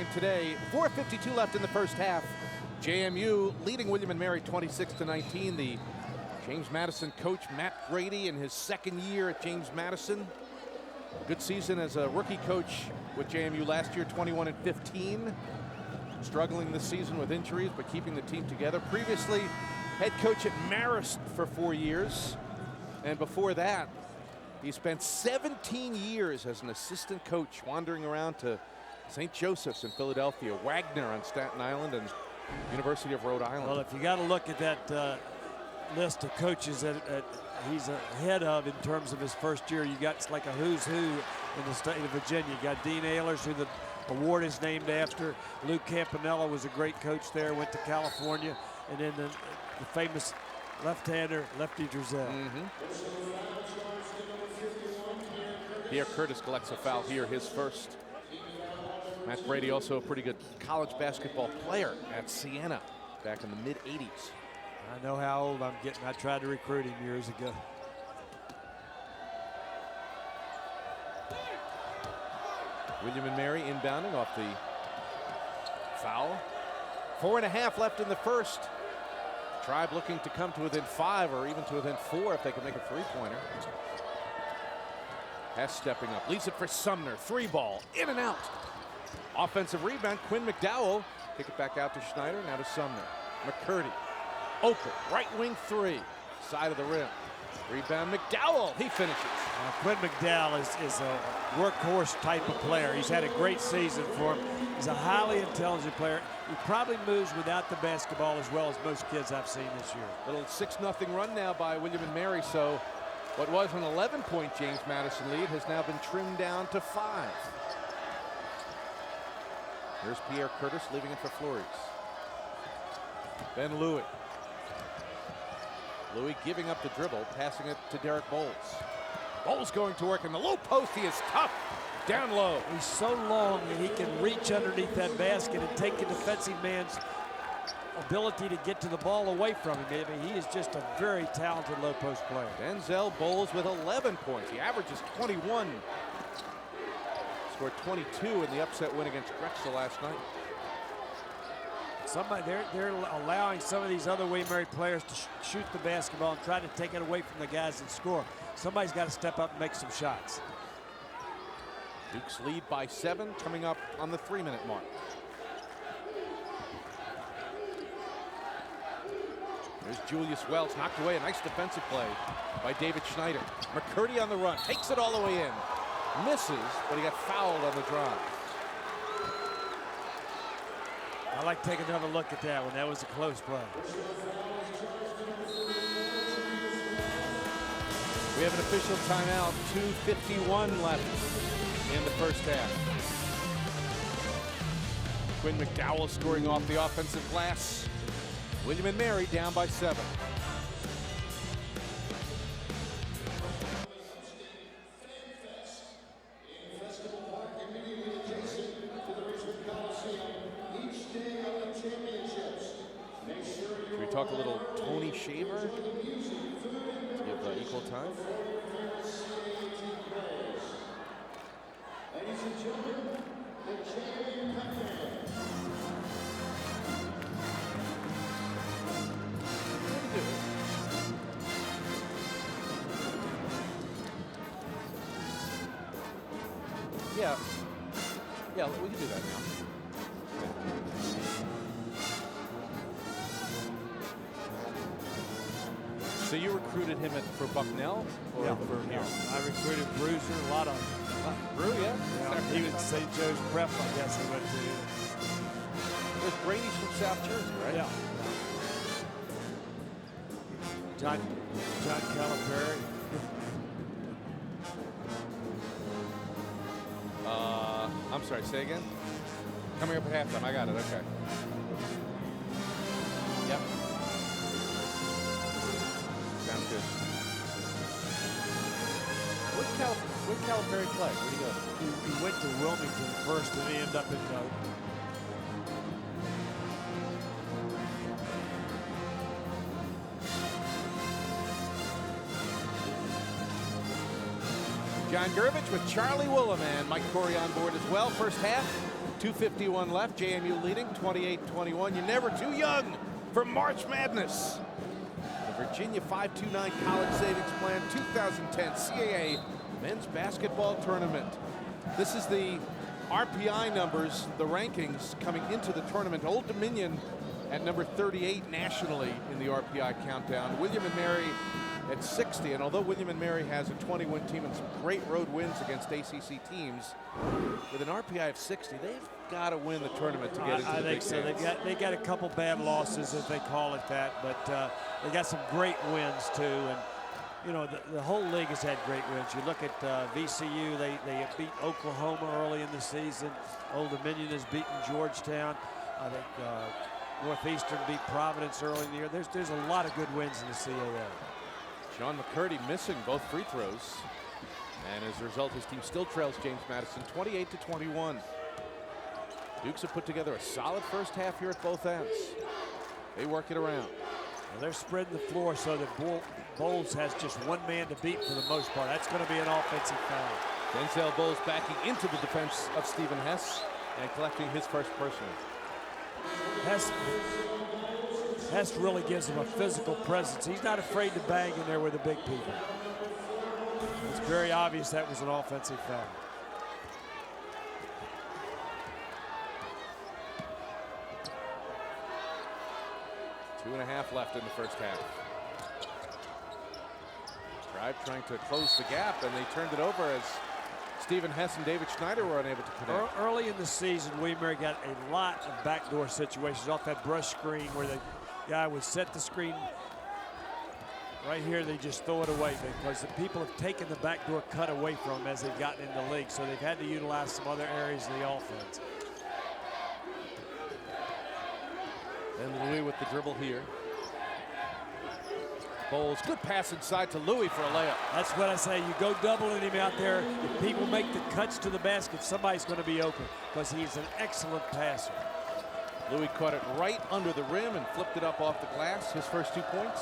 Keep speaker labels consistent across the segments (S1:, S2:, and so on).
S1: game today. 4:52 left in the first half. JMU leading William & Mary 26-19. The James Madison coach, Matt Grady, in his second year at James Madison. Good season as a rookie coach with JMU last year, 21-15. Struggling this season with injuries, but keeping the team together. Previously, head coach at Marist for 4 years. And before that, he spent 17 years as an assistant coach, wandering around to St. Joseph's in Philadelphia, Wagner on Staten Island, and University of Rhode Island.
S2: Well, if you got to look at that list of coaches that he's ahead of in terms of his first year, you got like a who's who in the state of Virginia. You got Dean Ehlers, who the award is named after. Lou Campanella was a great coach there, went to California, and then the famous left-hander, Lefty Drizel.
S1: Pierre Curtis collects a foul here, his first. Matt Brady, also a pretty good college basketball player at Siena back in the mid-'80s.
S2: I know how old I'm getting. I tried to recruit him years ago.
S1: William & Mary inbounding off the foul. 4.5 left in the first. Tribe looking to come to within 5 or even to within 4 if they can make a three-pointer. Hess stepping up, leaves it for Sumner. 3-ball, in and out. Offensive rebound, Quinn McDowell. Kick it back out to Schneider, now to Sumner. McCurdy, open, right wing 3, side of the rim. Rebound, McDowell, he finishes.
S2: Quinn McDowell is a workhorse type of player. He's had a great season for him. He's a highly intelligent player. He probably moves without the basketball as well as most kids I've seen this year.
S1: Little 6-0 run now by William & Mary, so what was an 11-point James Madison lead has now been trimmed down to 5. Here's Pierre Curtis leaving it for Flores. Ben Louis. Louis giving up the dribble, passing it to Derek Bowles. Bowles going to work in the low post. He is tough. Down low.
S2: He's so long that he can reach underneath that basket and take a defensive man's ability to get to the ball away from him. I mean, he is just a very talented low post player.
S1: Denzel Bowles with 11 points. He averages 21. Scored 22 in the upset win against Drexel last night.
S2: They're allowing some of these other William & Mary players to shoot the basketball and try to take it away from the guys that score. Somebody's got to step up and make some shots.
S1: Duke's lead by 7, coming up on the 3-minute mark. There's Julius Wells, knocked away. A nice defensive play by David Schneider. McCurdy on the run, takes it all the way in. Misses, but he got fouled on the drive.
S2: I like to take another look at that one. That was a close play.
S1: We have an official timeout. 2:51 left in the first half. Quinn McDowell scoring off the offensive glass. William & Mary down by 7. Should we talk a little Tony Shaver to give equal time?
S3: Ladies and gentlemen, the champion
S1: Yeah, we can do that now. So you recruited him for Bucknell? Or
S2: Yeah,
S1: for here?
S2: I recruited Bruiser, a lot of
S1: Brew, yeah.
S2: he was St. Joe's Prep, I guess he went to.
S1: There's Brady's from South Jersey, right?
S2: Yeah. John Calipari.
S1: I'm sorry, say again? Coming up at halftime, I got it, okay. Yep. Sounds good. Where did Calipari play? Where'd he go?
S2: He went to Wilmington first and he ended up in
S1: John Gurvich with Charlie Willem and Mike Corey on board as well. First half, 2:51 left. JMU leading 28-21. You're never too young for March Madness. The Virginia 529 College Savings Plan 2010 CAA Men's Basketball Tournament. This is the RPI numbers, the rankings coming into the tournament. Old Dominion at number 38 nationally in the RPI countdown. William & Mary at 60, and although William & Mary has a 20-win team and some great road wins against ACC teams, with an RPI of 60, they've got to win the tournament to get into the big
S2: so. They got a couple bad losses, if they call it that, but they got some great wins too. And you know, the whole league has had great wins. You look at VCU; they beat Oklahoma early in the season. Old Dominion has beaten Georgetown. I think Northeastern beat Providence early in the year. There's a lot of good wins in the CAA.
S1: Sean McCurdy missing both free throws, and as a result, his team still trails James Madison 28-21. Dukes have put together a solid first half here at both ends. They work it around.
S2: Well, they're spreading the floor so that Bowles has just one man to beat for the most part. That's going to be an offensive foul.
S1: Denzel Bowles backing into the defense of Stephen Hess and collecting his first personal.
S2: Hess really gives him a physical presence. He's not afraid to bang in there with the big people. It's very obvious that was an offensive foul.
S1: Two and a half left in the first half. Tribe trying to close the gap, and they turned it over as Stephen Hess and David Schneider were unable to connect.
S2: Early in the season, William & Mary got a lot of backdoor situations off that brush screen where the guy would set the screen right here. They just throw it away because the people have taken the backdoor cut away from them as they've gotten in the league. So they've had to utilize some other areas of the offense.
S1: And Louis with the dribble here. Bowles, good pass inside to Louis for a layup.
S2: That's what I say. You go doubling him out there. If people make the cuts to the basket, somebody's going to be open because he's an excellent passer.
S1: Louis caught it right under the rim and flipped it up off the glass. His first 2 points,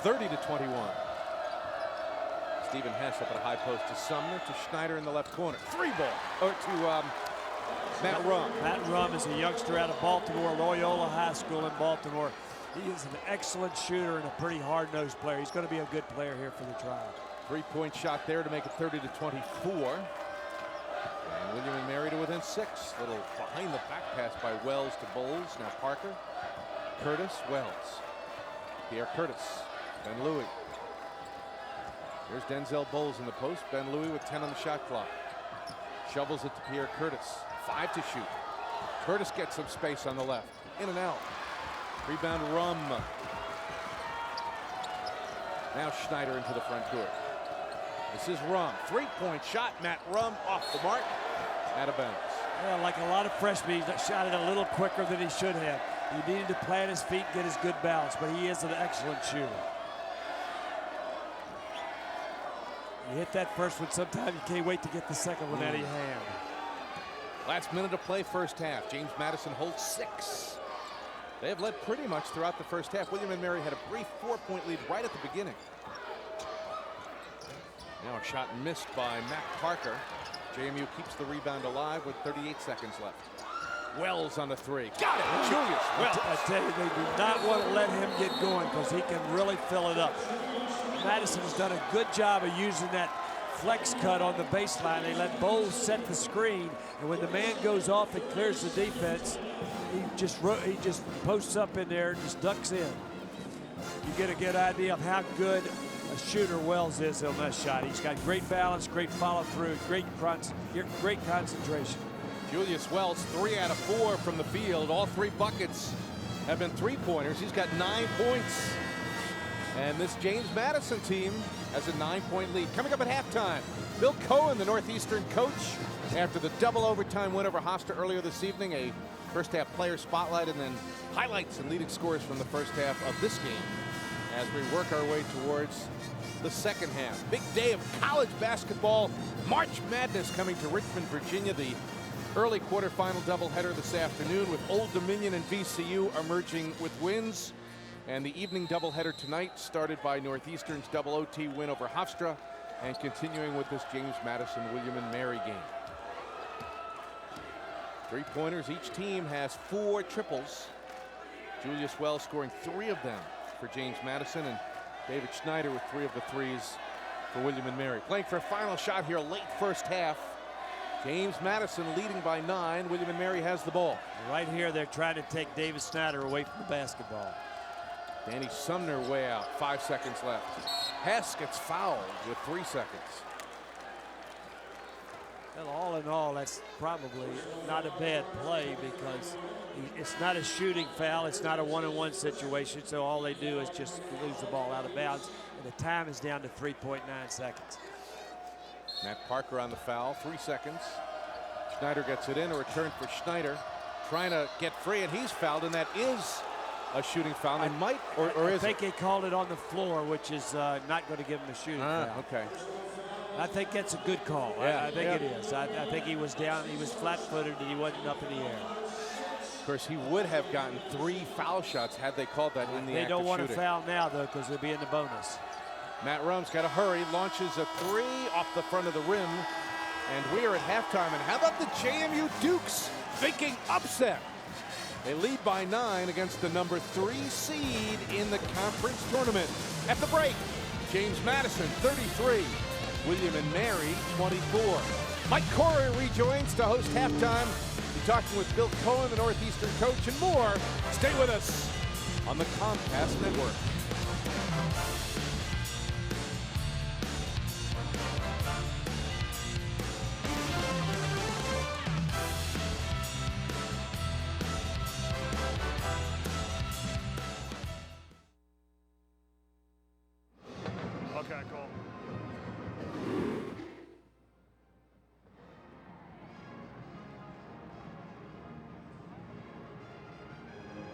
S1: 30-21. Stephen Hess up at a high post to Sumner, to Schneider in the left corner. Three ball, or to Matt Rum.
S2: Matt Rum is a youngster out of Baltimore, Loyola High School in Baltimore. He is an excellent shooter and a pretty hard-nosed player. He's going to be a good player here for the Tribe.
S1: Three-point shot there to make it 30-24. And William & Mary to within 6. Little behind the back pass by Wells to Bowles. Now Parker, Curtis, Wells. Pierre Curtis, Ben Louis. Here's Denzel Bowles in the post. Ben Louis with 10 on the shot clock. Shovels it to Pierre Curtis. 5 to shoot. Curtis gets some space on the left. In and out. Rebound Rum. Now Schneider into the front court. This is Rum. Three-point shot. Matt Rum off the mark. Out of bounds.
S2: Yeah, like a lot of freshmen, he shot it a little quicker than he should have. He needed to plant his feet and get his good balance, but he is an excellent shooter. You hit that first one, sometimes you can't wait to get the second one out of your hand.
S1: Last minute of play, first half. James Madison holds 6. They have led pretty much throughout the first half. William & Mary had a brief 4-point lead right at the beginning. Now a shot missed by Matt Parker. JMU keeps the rebound alive with 38 seconds left. Wells on the three. Got it. Julius Wells.
S2: I tell you, they do not want to let him get going because he can really fill it up. Madison's done a good job of using that flex cut on the baseline. They let Bowles set the screen, and when the man goes off and clears the defense, he just posts up in there and just ducks in. You get a good idea of how good a shooter Wells is on that shot. He's got great balance, great follow through, great concentration.
S1: Julius Wells, 3 out of 4 from the field. All 3 buckets have been three-pointers. He's got 9 points. And this James Madison team has a 9-point lead. Coming up at halftime, Bill Cohen, the Northeastern coach, after the double overtime win over Hofstra earlier this evening, a first half player spotlight and then highlights and leading scores from the first half of this game as we work our way towards the second half. Big day of college basketball. March Madness coming to Richmond, Virginia. The early quarterfinal doubleheader this afternoon with Old Dominion and VCU emerging with wins. And the evening doubleheader tonight started by Northeastern's double OT win over Hofstra and continuing with this James Madison William & Mary game. Three-pointers, each team has 4 triples. Julius Wells scoring 3 of them for James Madison, and David Schneider with 3 of the threes for William and Mary. Playing for a final shot here, late first half. James Madison leading by 9. William and Mary has the ball.
S2: Right here, they're trying to take David Snyder away from the basketball.
S1: Danny Sumner way out, 5 seconds left. Hess gets fouled with 3 seconds.
S2: Well, all in all, that's probably not a bad play because it's not a shooting foul. It's not a one-on-one situation, so all they do is just lose the ball out of bounds, and the time is down to 3.9 seconds.
S1: Matt Parker on the foul, 3 seconds. Schneider gets it in, a return for Schneider. Trying to get free, and he's fouled, and that is a shooting foul. And might, or is it?
S2: I think they called it on the floor, which is not going to give him a shooting foul.
S1: Okay.
S2: I think that's a good call.
S1: Yeah,
S2: I think it is. I think he was down, he was flat-footed, and he wasn't up in the air.
S1: Of course, he would have gotten 3 foul shots had they called that in the act of shooting.
S2: They don't want to foul now, though, because they'll be in the bonus.
S1: Matt Rum's got to hurry, launches a 3 off the front of the rim, and we are at halftime. And how about the JMU Dukes thinking upset? They lead by 9 against the number 3 seed in the conference tournament. At the break, James Madison, 33. William and Mary, 24. Mike Corey rejoins to host halftime. We're talking with Bill Cohen, the Northeastern coach, and more. Stay with us on the Comcast Network.
S4: Okay, cool.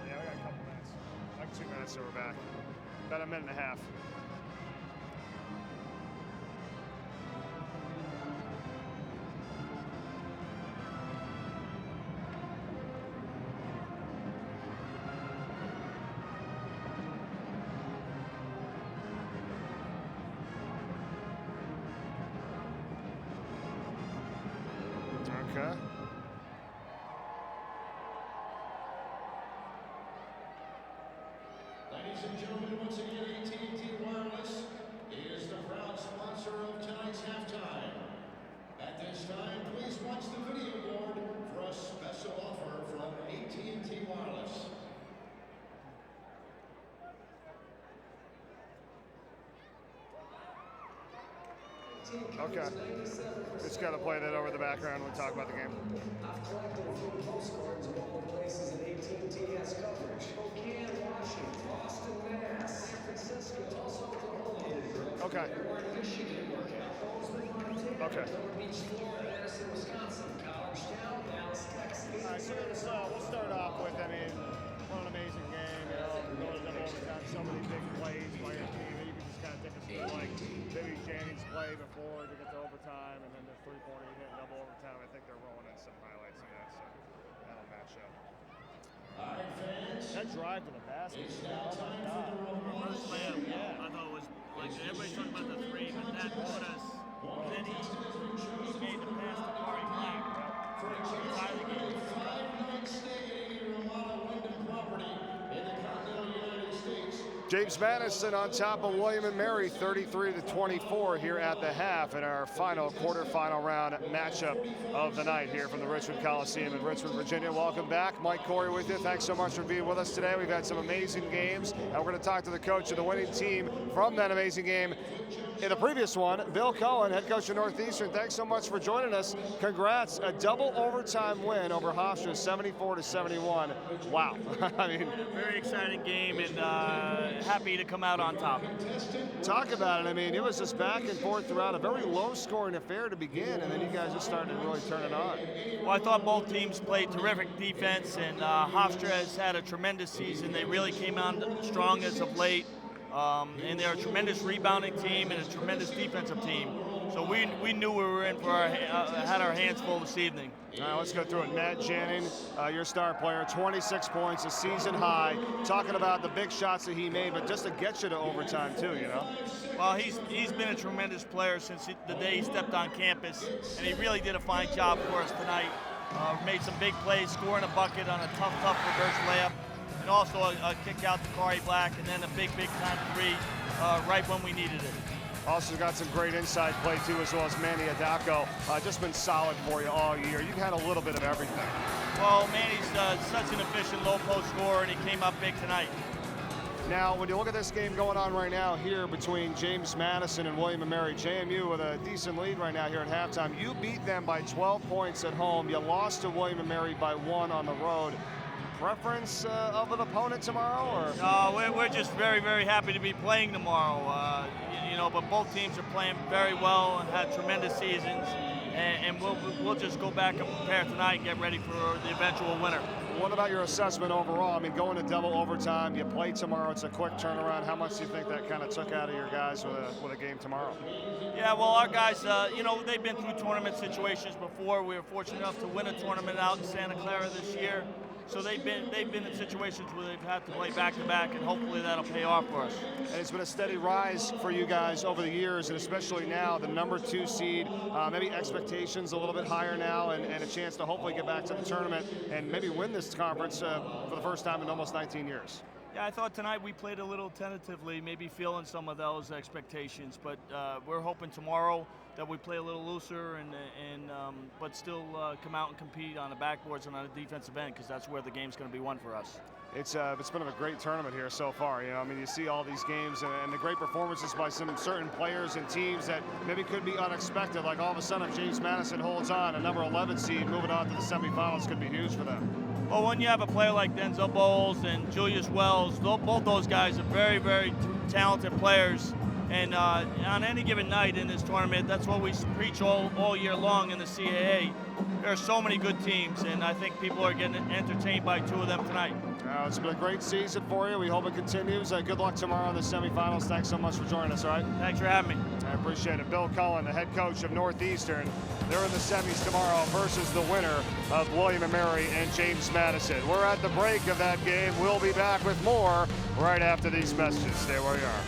S4: Yeah, we got a couple minutes. Like 2 minutes, so we're back. About a minute and a half. Okay.
S3: Ladies and gentlemen, once again, AT&T Wireless is the proud sponsor of tonight's halftime. At this time, please watch the video board for a special offer from AT&T Wireless.
S4: Okay. Just got to play that over the background when we talk about the game.
S5: I've collected a few postcards of all the places that AT&T has coverage. Spokane, Washington, Boston, Mass, San Francisco, Tulsa, Oklahoma,
S4: Okay.
S5: Michigan, Bozeman, Montana,
S4: Okay.
S5: Delaware Beach, Florida, Madison, Wisconsin, Collegetown, Dallas, Texas.
S4: All right, so we'll start off with, I mean, what an amazing game, you know, going to double overtime, so many big plays by your team. You can just kind of take us through, like, Billy Jennings' play before to get to overtime, and then the three-pointer you hit in double overtime. I think they're rolling in some highlights of that, so that'll match up.
S3: All right, fans.
S4: That drive to the basket.
S3: It's now time for the
S6: First layup, I thought it was like everybody's talking about the 3, but that put us. Then he made the pass to Kari Black.
S3: For a chance to win a 5-night stay at any Ramada Wyndham property in the continental United States.
S4: James Madison on top of William and Mary, 33-24 here at the half in our final quarterfinal round matchup of the night here from the Richmond Coliseum in Richmond, Virginia. Welcome back. Mike Corey with you. Thanks so much for being with us today. We've had some amazing games, and we're going to talk to the coach of the winning team from that amazing game in the previous one, Bill Cohen, head coach of Northeastern. Thanks so much for joining us. Congrats, a double overtime win over Hofstra, 74-71. Wow. I mean,
S6: Very exciting game, and happy to come out on top.
S4: talk about it. I mean, it was just back and forth throughout, a very low-scoring affair to begin, and then you guys just started to really turn it on.
S6: Well, I thought both teams played terrific defense, and Hofstra has had a tremendous season. They really came out strong as of late, and they're a tremendous rebounding team and a tremendous defensive team. So we knew we were in for had our hands full this evening.
S4: All right, let's go through it. Matt Jennings, your star player, 26 points, a season high. Talking about the big shots that he made, but just to get you to overtime too, you know?
S6: Well, he's been a tremendous player since the day he stepped on campus, and he really did a fine job for us tonight. made some big plays, scoring a bucket on a tough reverse layup, and also a kick out to Kari Black, and then a big time three right when we needed it.
S4: Also got some great inside play too, as well as Manny Adako. Just been solid for you all year. You've had a little bit of everything.
S6: Well, Manny's such an efficient low post scorer, and he came up big tonight.
S4: Now, when you look at this game going on right now here between James Madison and William & Mary, JMU with a decent lead right now here at halftime. You beat them by 12 points at home. You lost to William & Mary by 1 on the road. Preference of an opponent tomorrow, or?
S6: We're just very happy to be playing tomorrow. You know, but both teams are playing very well and had tremendous seasons, and we'll just go back and prepare tonight and get ready for the eventual winner.
S4: What about your assessment overall? I mean, going to double overtime, you play tomorrow, it's a quick turnaround. How much do you think that kind of took out of your guys with a game tomorrow?
S6: Yeah, well, our guys, you know, they've been through tournament situations before. We were fortunate enough to win a tournament out in Santa Clara this year. So they've been in situations where they've had to play back-to-back, and hopefully that'll pay off for us.
S4: And it's been a steady rise for you guys over the years, and especially now, the number 2 seed, maybe expectations a little bit higher now, and a chance to hopefully get back to the tournament and maybe win this conference for the first time in almost 19 years.
S6: Yeah, I thought tonight we played a little tentatively, maybe feeling some of those expectations, but we're hoping tomorrow that we play a little looser but still come out and compete on the backboards and on the defensive end, because that's where the game's going to be won for us.
S4: It's been a great tournament here so far. You know, I mean, you see all these games and the great performances by some certain players and teams that maybe could be unexpected. Like all of a sudden, if James Madison holds on, a number 11 seed moving on to the semifinals could be huge for them.
S6: Well, when you have a player like Denzel Bowles and Julius Wells, both those guys are very talented players. And on any given night in this tournament, that's what we preach all year long in the CAA. There are so many good teams, and I think people are getting entertained by 2 of them tonight.
S4: It's been a great season for you. We hope it continues. Good luck tomorrow in the semifinals. Thanks so much for joining us, all right?
S6: Thanks for having me.
S4: I appreciate it. Bill Cullen, the head coach of Northeastern. They're in the semis tomorrow versus the winner of William & Mary and James Madison. We're at the break of that game. We'll be back with more right after these messages. Stay where you are.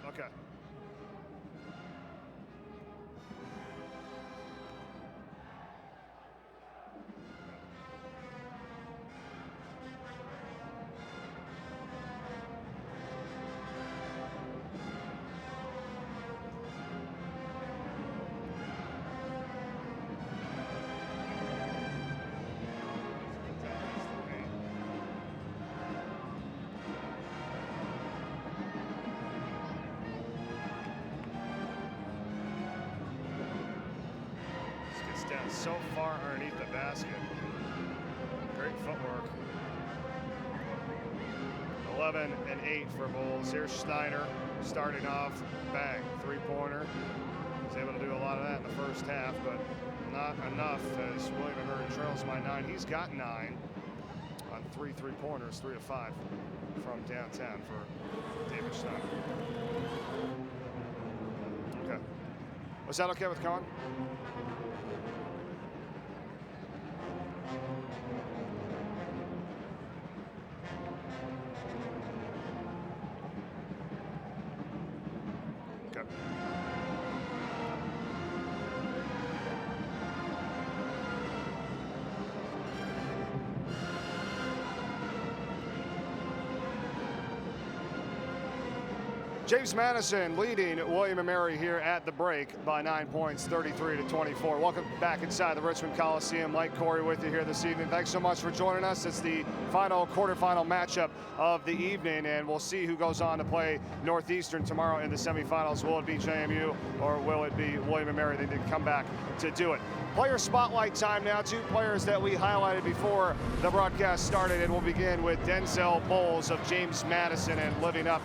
S4: Okay. Down so far underneath the basket. Great footwork. 11 and 8 for Bulls. Here's Schneider starting off. Bang, 3-pointer. He's able to do a lot of that in the first half, but not enough as William & Mary trails by 9. He's got 9 on 3 3-pointers, 3 of 5 from downtown for David Schneider. Okay. Was that okay with Con? James Madison leading William & Mary here at the break by 9 points, 33-24. Welcome back inside the Richmond Coliseum. Mike Corey with you here this evening. Thanks so much for joining us. It's the final quarterfinal matchup of the evening, and we'll see who goes on to play Northeastern tomorrow in the semifinals. Will it be JMU or will it be William & Mary? They did come back to do it. Player spotlight time now. Two players that we highlighted before the broadcast started, and we'll begin with Denzel Bowles of James Madison, and living up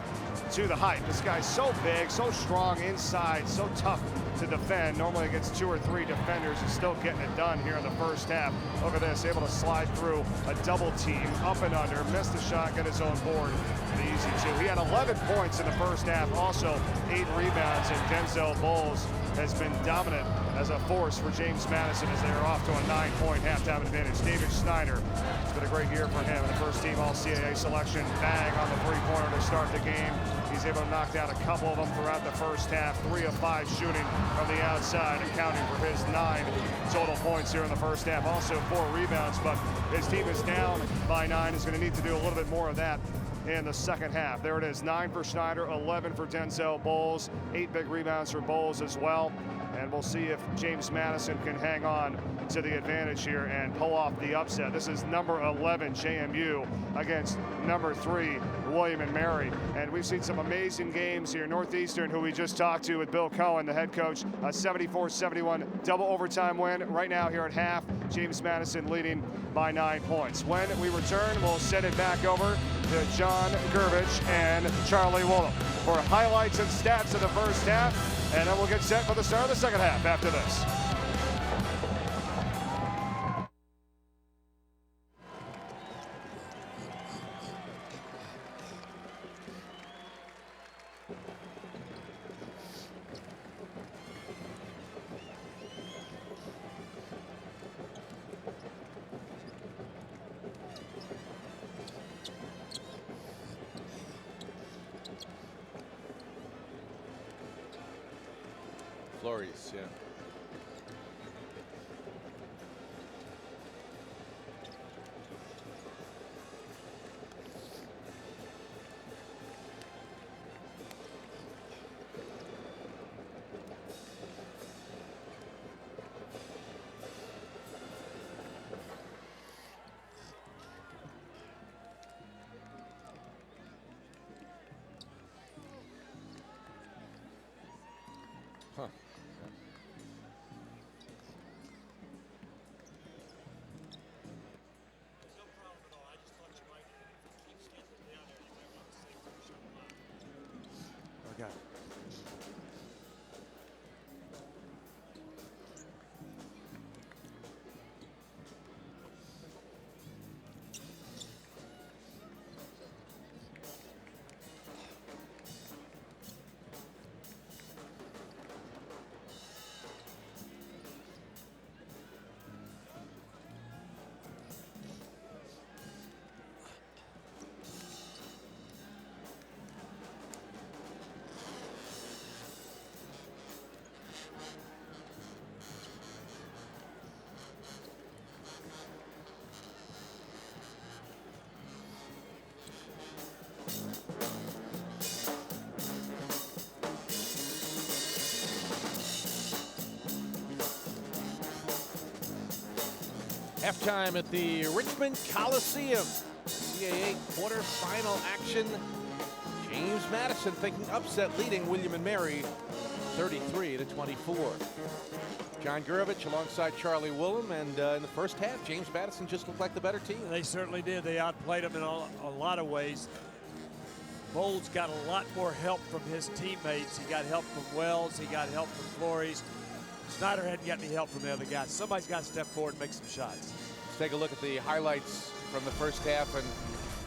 S4: to the hype. This guy's so big, so strong inside, so tough to defend. Normally against 2 or 3 defenders, he's still getting it done here in the first half. Look at this, able to slide through a double team, up and under, missed the shot, got his own board, the easy 2. He had 11 points in the first half, also 8 rebounds, and Denzel Bowles has been dominant as a force for James Madison as they are off to a 9-point halftime advantage. David Snyder, it's been a great year for him. The first team All-CAA selection, bang on the three-pointer to start the game. He's able to knock down a couple of them throughout the first half. 3 of 5 shooting from the outside, accounting for his 9 total points here in the first half. Also 4 rebounds, but his team is down by 9. He's going to need to do a little bit more of that in the second half. There it is, 9 for Schneider, 11 for Denzel Bowles, 8 big rebounds for Bowles as well. And we'll see if James Madison can hang on to the advantage here and pull off the upset. This is number 11 JMU against number 3 William & Mary. And we've seen some amazing games here. Northeastern, who we just talked to with Bill Cohen, the head coach, a 74-71 double overtime win. Right now here at half, James Madison leading by 9 points. When we return, we'll send it back over to John Gervich and Charlie Woolham for highlights and stats of the first half. And then we'll get set for the start of the second half after this.
S1: Flores, yeah. Huh.
S2: Okay.
S1: Halftime at the Richmond Coliseum. CAA quarterfinal action. James Madison thinking upset, leading William & Mary 33-24. John Gurevich alongside Charlie Woolham, and in the first half, James Madison just looked like the better team.
S2: They certainly did. They outplayed them in a lot of ways. Bowles got a lot more help from his teammates. He got help from Wells. He got help from Flores. Snyder hadn't got any help from the other guys. Somebody's got to step forward and make some shots.
S1: Let's take a look at the highlights from the first half, and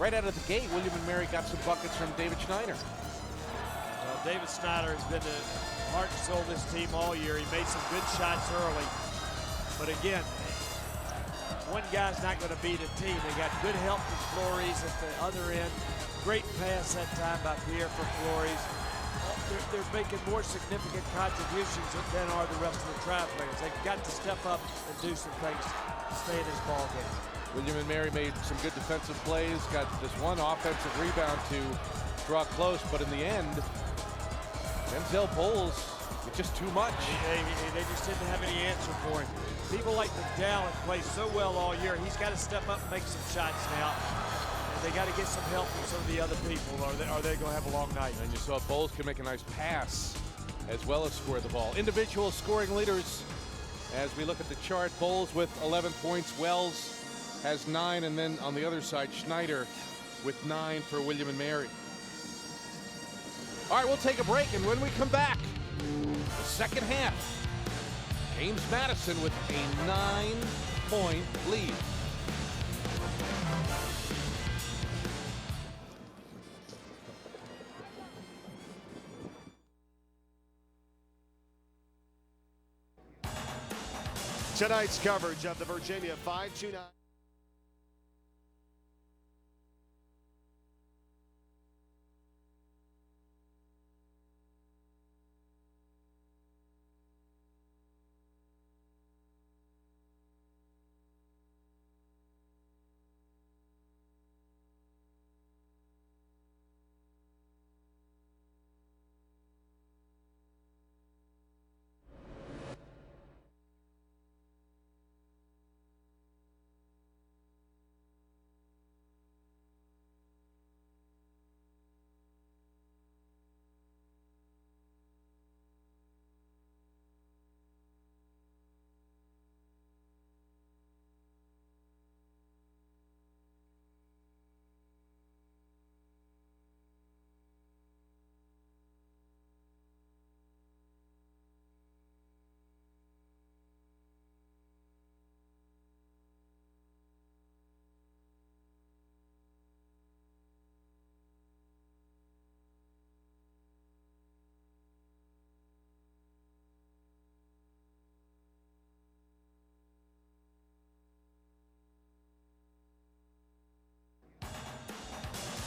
S1: right out of the gate, William & Mary got some buckets from David Schneider.
S2: Well, David Snyder has been the heart and soul of this team all year. He made some good shots early. But again, one guy's not going to beat a team. They got good help from Flores at the other end. Great pass that time by Pierre for Flores. They're making more significant contributions than are the rest of the Tribe players. They've got to step up and do some things to stay in this ball game.
S1: William & Mary made some good defensive plays, got this one offensive rebound to draw close, but in the end, Denzel Bowles with just too much.
S2: They just didn't have any answer for him. People like McDowell have played so well all year. He's got to step up and make some shots now. And they got to get some help from some of the other people, or they're going to have a long night.
S1: And you saw Bowles can make a nice pass as well as score the ball. Individual scoring leaders as we look at the chart. Bowles with 11 points. Wells has 9, and then on the other side, Schneider with 9 for William and Mary. All right, we'll take a break, and when we come back, the second half, James Madison with a 9-point lead.
S4: Tonight's coverage of the Virginia 5-2-9.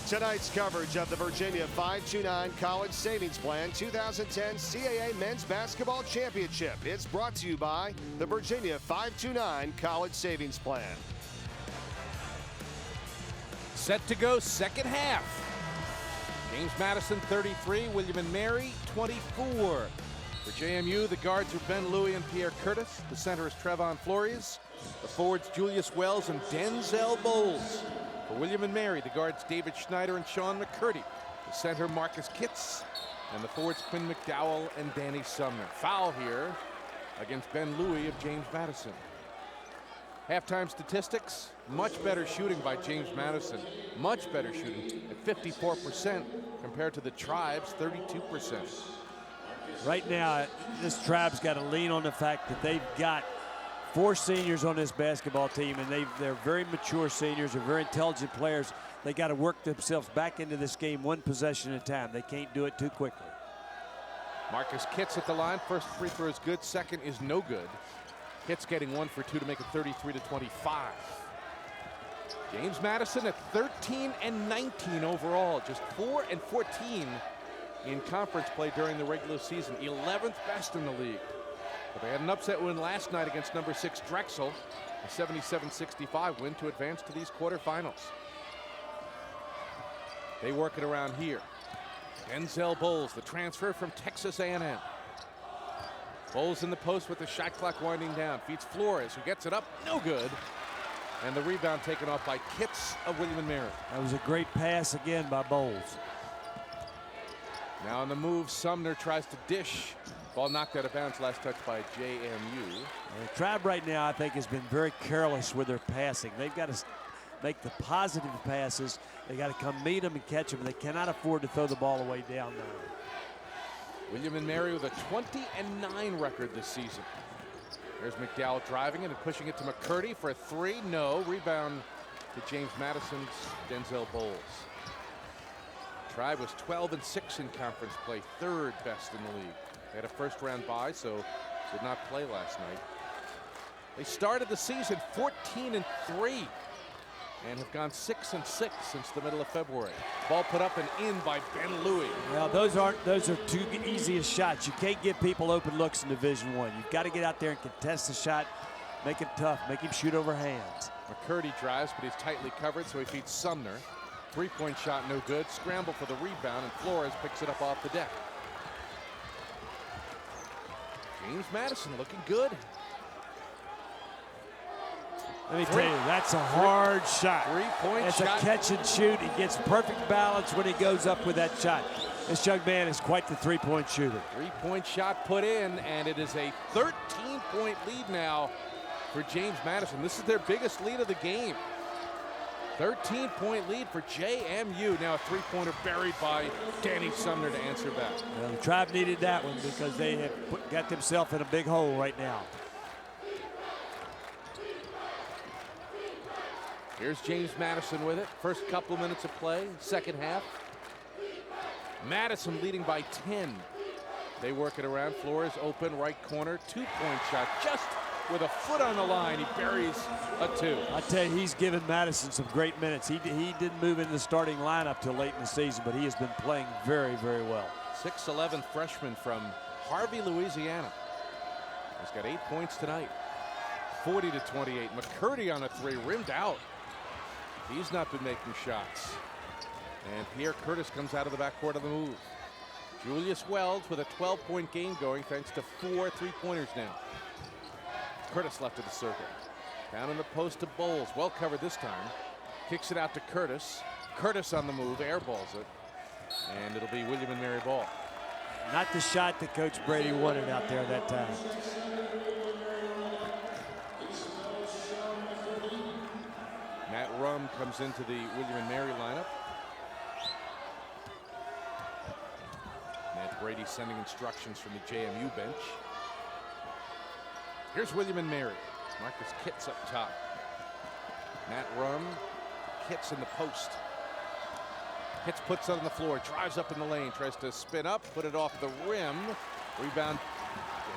S4: Tonight's coverage of the Virginia 5-2-9 College Savings Plan 2010 CAA Men's Basketball Championship. It's brought to you by the Virginia 5-2-9 College Savings Plan.
S1: Set to go second half. James Madison 33, William and Mary 24. For JMU, the guards are Ben Louie and Pierre Curtis. The center is Trevon Flores. The forwards Julius Wells and Denzel Bowles. For William and Mary, the guards David Schneider and Sean McCurdy. The center Marcus Kitts. And the forwards Quinn McDowell and Danny Sumner. Foul here against Ben Louie of James Madison. Halftime statistics, much better shooting by James Madison. Much better shooting at 54% compared to the Tribe's 32%.
S2: Right now, this Tribe's got to lean on the fact that they've got 4 seniors on this basketball team, and they're very mature seniors. They're very intelligent players. They got to work themselves back into this game one possession at a time. They can't do it too quickly.
S1: Marcus Kitts at the line. First free throw is good. Second is no good. Kitts getting 1 for 2 to make it 33-25. James Madison at 13 and 19 overall. Just 4 and 14 in conference play during the regular season. 11th best in the league. But they had an upset win last night against number 6 Drexel. A 77-65 win to advance to these quarterfinals. They work it around here. Denzel Bowles, the transfer from Texas A&M. Bowles in the post with the shot clock winding down. Feeds Flores, who gets it up. No good. And the rebound taken off by Kitts of William and Mary.
S2: That was a great pass again by Bowles.
S1: Now on the move, Sumner tries to dish. Ball knocked out of bounds, last touch by JMU.
S2: The Tribe right now, I think, has been very careless with their passing. They've got to make the positive passes. They got to come meet them and catch them. They cannot afford to throw the ball away down there.
S1: William and Mary with a 20-9 record this season. There's McDowell driving it and pushing it to McCurdy for a 3. No. Rebound to James Madison's Denzel Bowles. Tribe was 12 and 6 in conference play, 3rd best in the league. They had a first-round bye, so did not play last night. They started the season 14 and 3 and have gone 6 and 6 since the middle of February. Ball put up and in by Ben Louie.
S2: Well, those are 2 easiest shots. You can't give people open looks in Division I. You've got to get out there and contest the shot, make it tough, make him shoot over hands.
S1: McCurdy drives, but he's tightly covered, so he feeds Sumner. 3-point shot, no good. Scramble for the rebound, and Flores picks it up off the deck. James Madison looking good.
S2: Let me tell you, that's a hard shot.
S1: Three-point
S2: It's
S1: shot.
S2: a catch and shoot. He gets perfect balance when he goes up with that shot. This young man is quite the three-point shooter.
S1: Three-point shot put in, and it is a 13-point lead now for James Madison. This is their biggest lead of the game. 13-point lead for JMU. Now a three-pointer buried by Danny Sumner to answer back.
S2: Well, the Tribe needed that one because they have got themselves in a big hole right now.
S1: Here's James Madison with it. First couple of minutes of play, second half. Madison leading by 10. They work it around. Flores open, right corner, two-point shot. Just with a foot on the line, he buries a two.
S2: I tell you, he's given Madison some great minutes. He didn't move into the starting lineup till late in the season, but he has been playing very, very well.
S1: 6'11" freshman from Harvey, Louisiana. He's got 8 points tonight. 40-28. McCurdy on a three, rimmed out. He's not been making shots. And Pierre Curtis comes out of the backcourt of the move. Julius Wells with a 12-point game going thanks to 4 three-pointers now. Curtis left of the circle. Down in the post to Bowles. Well covered this time. Kicks it out to Curtis. Curtis on the move, airballs it. And it'll be William and Mary ball.
S2: Not the shot that Coach Brady wanted out there that time.
S1: Matt Rum comes into the William and Mary lineup. Matt Brady sending instructions from the JMU bench. Here's William and Mary. Marcus Kitts up top. Matt Rum, Kitts in the post. Kitts puts it on the floor, drives up in the lane, tries to spin up, put it off the rim. Rebound,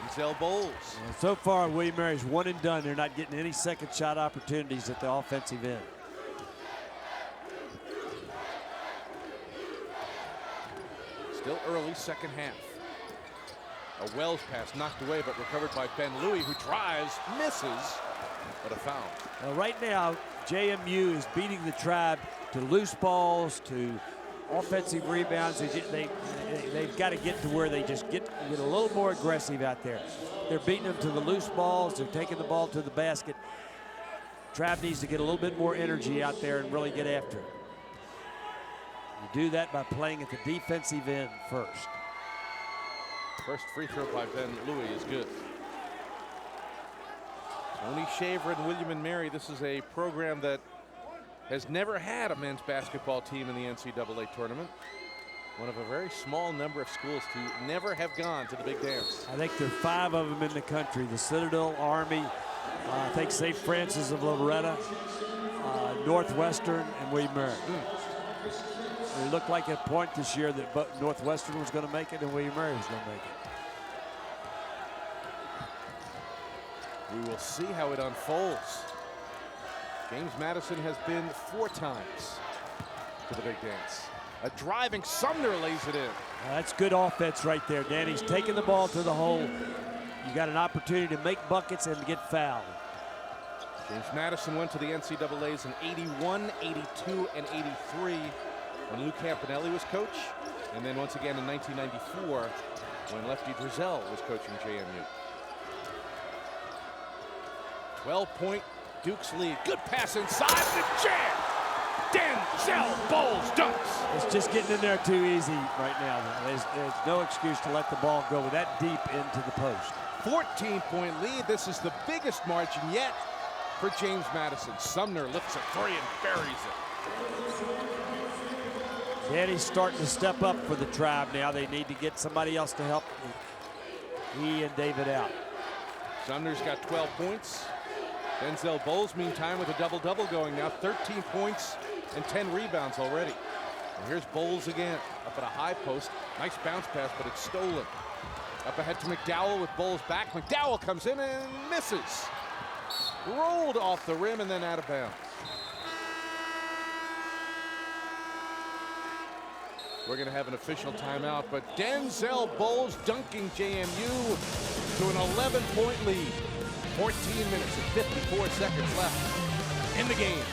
S1: Denzel Bowles.
S2: Well, so far, William Mary's one and done. They're not getting any second shot opportunities at the offensive end.
S1: Still early, second half. A Wells pass knocked away, but recovered by Ben Louie, who drives, misses, but a foul.
S2: Well, right now, JMU is beating the Tribe to loose balls, to offensive rebounds. They've got to get to where they just get a little more aggressive out there. They're beating them to the loose balls. They're taking the ball to the basket. Tribe needs to get a little bit more energy out there and really get after it. You do that by playing at the defensive end first.
S1: First free throw by Ben Louie is good. Tony Shaver and William and Mary. This is a program that has never had a men's basketball team in the NCAA tournament. One of a very small number of schools to never have gone to the big dance.
S2: I think there are 5 of them in the country. The Citadel, Army, I think St. Francis of Loretta, Northwestern, and William Mary. It looked like at a point this year that Northwestern was going to make it and William Mary was going to make it.
S1: We will see how it unfolds. James Madison has been 4 times to the big dance. A driving Sumner lays it in.
S2: That's good offense right there. Danny's taking the ball to the hole. You got an opportunity to make buckets and to get fouled.
S1: James Madison went to the NCAAs in 81, 82, and 83 when Lou Campanelli was coach, and then once again in 1994 when Lefty Drizel was coaching JMU. 12-point Duke's lead. Good pass inside the jam. Denzel Bowles dunks.
S2: It's just getting in there too easy right now. There's no excuse to let the ball go that deep into the post.
S1: 14-point lead. This is the biggest margin yet for James Madison. Sumner lifts a three and buries it.
S2: Danny's starting to step up for the Tribe now. They need to get somebody else to help he and David out.
S1: Sumner's got 12 points. Denzel Bowles, meantime, with a double-double going now. 13 points and 10 rebounds already. And here's Bowles again, up at a high post. Nice bounce pass, but it's stolen. Up ahead to McDowell with Bowles back. McDowell comes in and misses. Rolled off the rim and then out of bounds. We're going to have an official timeout, but Denzel Bowles dunking JMU to an 11-point lead. 14 minutes and 54 seconds left in the game.